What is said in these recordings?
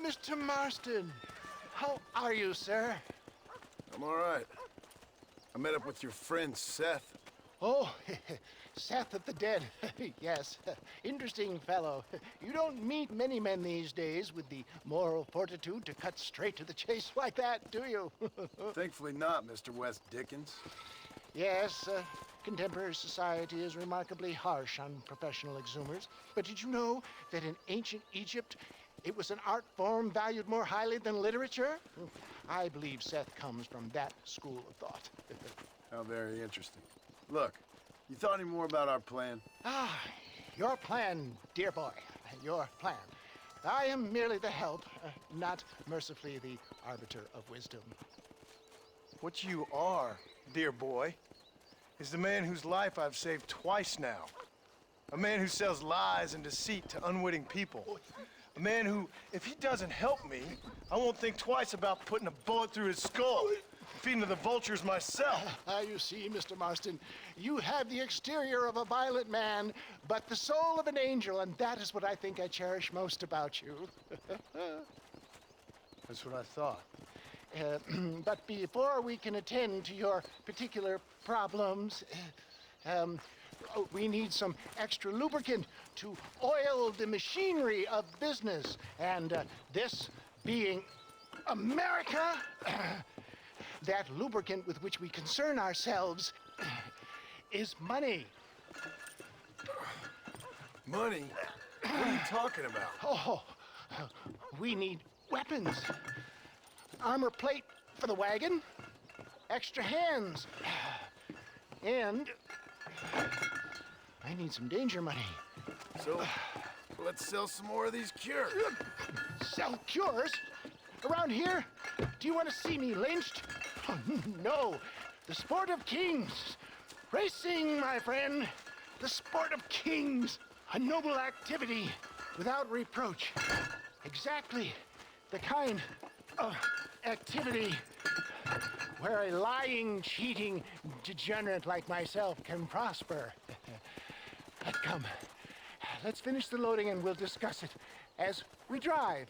Mr. Marston. How are you, sir? I'm all right. I met up with your friend Seth. Oh, Seth of the Dead. Yes, interesting fellow. You don't meet many men these days with the moral fortitude to cut straight to the chase like that, do you? Thankfully not, Mr. West Dickens. Yes, contemporary society is remarkably harsh on professional exhumers. But did you know that in ancient Egypt, it was an art form valued more highly than literature? I believe Seth comes from that school of thought. How very interesting. Look, you thought any more about our plan? Ah, your plan, dear boy, your plan. I am merely the help, not mercifully the arbiter of wisdom. What you are, dear boy, is the man whose life I've saved twice now. A man who sells lies and deceit to unwitting people. A man who, if he doesn't help me, I won't think twice about putting a bullet through his skull and feeding to the vultures myself. You see, Mr. Marston, you have the exterior of a violent man, but the soul of an angel, and that is what I think I cherish most about you. That's what I thought. But before we can attend to your particular problems, we need some extra lubricant to oil the machinery of business. And this being America, that lubricant with which we concern ourselves is money. Money? What are you talking about? Oh, we need weapons. Armor plate for the wagon, extra hands, and I need some danger money. So, let's sell some more of these cures. Sell cures? Around here? Do you want to see me lynched? Oh, no, the sport of kings. Racing, my friend, the sport of kings. A noble activity without reproach. Exactly the kind of activity where a lying, cheating degenerate like myself can prosper. Come, let's finish the loading and we'll discuss it as we drive.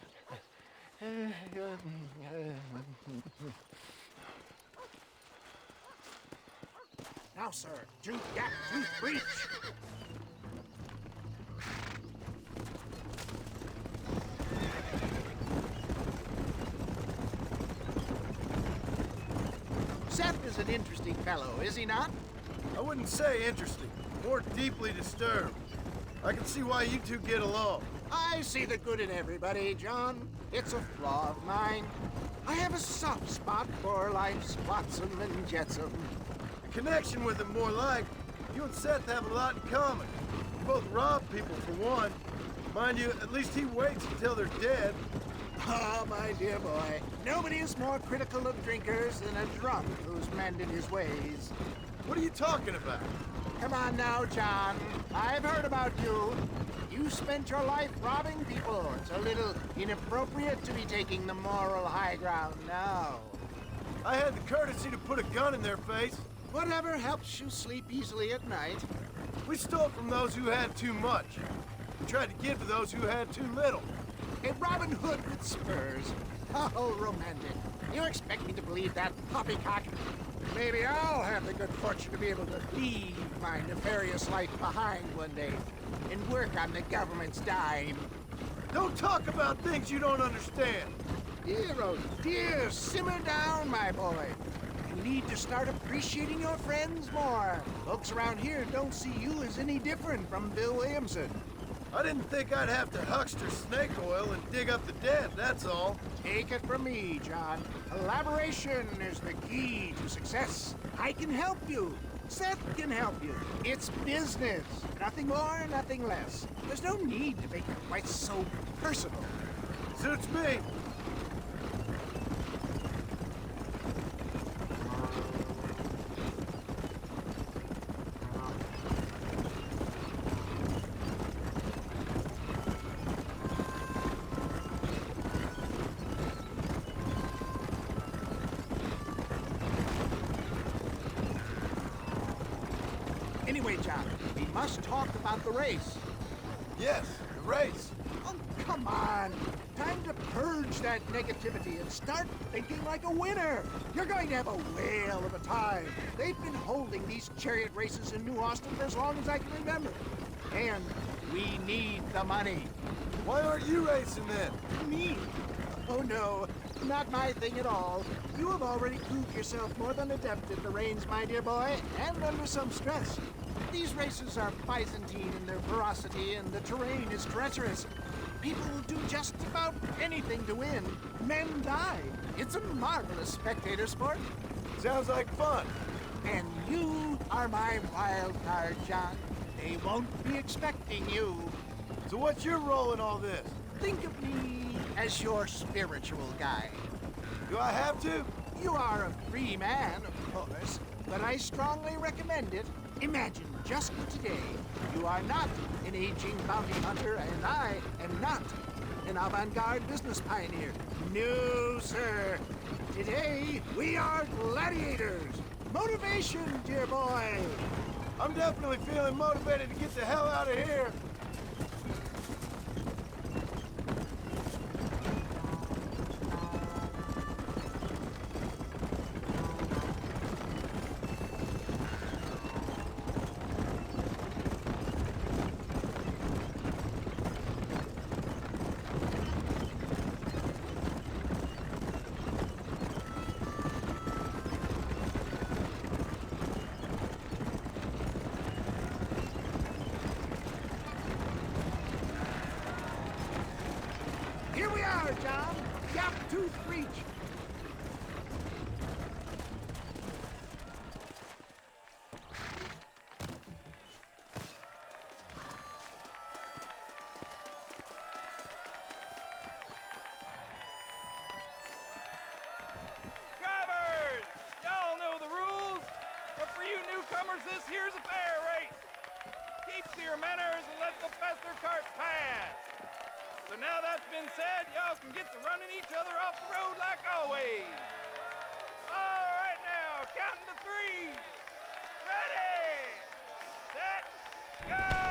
Now, sir, drink that tooth breach. Seth is an interesting fellow, is he not? I wouldn't say interesting, more deeply disturbed. I can see why you two get along. I see the good in everybody, John. It's a flaw of mine. I have a soft spot for life's flotsam and jetsam. The connection with him more like, you and Seth have a lot in common. You both rob people for one. Mind you, at least he waits until they're dead. Oh, my dear boy, nobody is more critical of drinkers than a drunk who's mended his ways. What are you talking about? Come on now, John. I've heard about you. You spent your life robbing people. It's a little inappropriate to be taking the moral high ground now. I had the courtesy to put a gun in their face. Whatever helps you sleep easily at night. We stole from those who had too much. We tried to give to those who had too little. A Robin Hood with spurs. Oh, romantic. You expect me to believe that poppycock? Maybe I'll have the good fortune to be able to leave my nefarious life behind one day and work on the government's dime. Don't talk about things you don't understand. Dear, oh dear, simmer down, my boy. You need to start appreciating your friends more. Folks around here don't see you as any different from Bill Williamson. I didn't think I'd have to huckster snake oil and dig up the dead, that's all. Take it from me, John. Collaboration is the key to success. I can help you. Seth can help you. It's business. Nothing more, nothing less. There's no need to make it quite so personal. Suits me. Anyway, John, we must talk about the race. Yes, the race. Oh, come on. Time to purge that negativity and start thinking like a winner. You're going to have a whale of a time. They've been holding these chariot races in New Austin for as long as I can remember. And we need the money. Why aren't you racing then? Me? Oh no, not my thing at all. You have already proved yourself more than adept at the reins, my dear boy, and under some stress. These races are Byzantine in their ferocity, and the terrain is treacherous. People will do just about anything to win. Men die. It's a marvelous spectator sport. Sounds like fun. And you are my wild card, John. They won't be expecting you. So what's your role in all this? Think of me as your spiritual guide. Do I have to? You are a free man, of course, but I strongly recommend it. Imagine just today, you are not an aging bounty hunter, and I am not an avant-garde business pioneer. No, sir. Today, we are gladiators. Motivation, dear boy. I'm definitely feeling motivated to get the hell out of here. Here we are, John. Gap Tooth Reach. Drivers! Y'all know the rules, but for you newcomers, this here's a fair race. Keep to your manners and let the faster carts pass. So now that's been said, y'all can get to running each other off the road like always. All right now, counting to three. Ready, set, go!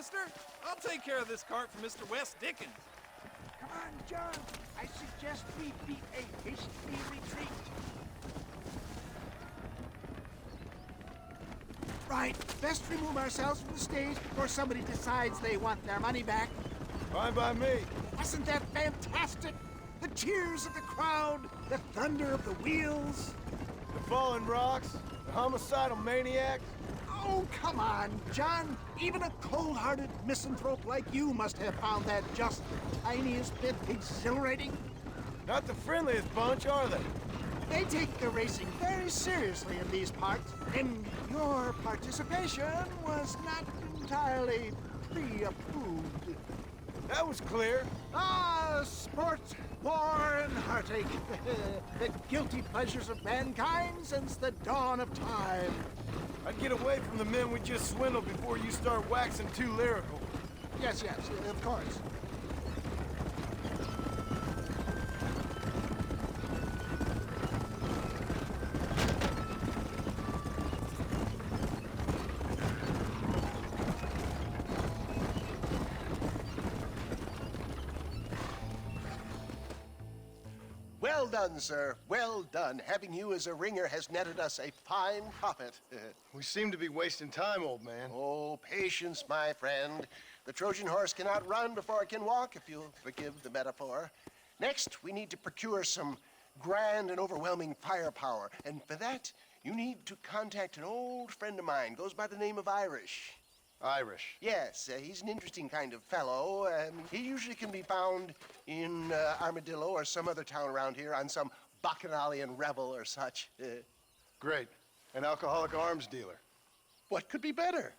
mister. I'll take care of this cart for Mr. West Dickens. Come on, John. I suggest we beat a hasty retreat. Right, best remove ourselves from the stage before somebody decides they want their money back. Fine by me. Wasn't that fantastic? The cheers of the crowd, the thunder of the wheels. The falling rocks, the homicidal maniacs. Oh, come on, John. Even a cold-hearted misanthrope like you must have found that just the tiniest bit exhilarating. Not the friendliest bunch, are they? They take the racing very seriously in these parts, and your participation was not entirely pre-approved. That was clear. Ah, sport, war, and heartache. The guilty pleasures of mankind since the dawn of time. I'd get away from the men we just swindled before you start waxing too lyrical. Yes, of course. Well done, sir. Well done. Having you as a ringer has netted us a fine profit. We seem to be wasting time, old man. Oh, patience, my friend. The Trojan horse cannot run before it can walk, if you'll forgive the metaphor. Next, we need to procure some grand and overwhelming firepower. And for that, you need to contact an old friend of mine. Goes by the name of Irish. Irish. Yes, he's an interesting kind of fellow. He usually can be found in Armadillo or some other town around here on some bacchanalian revel or such. Great. An alcoholic arms dealer. What could be better?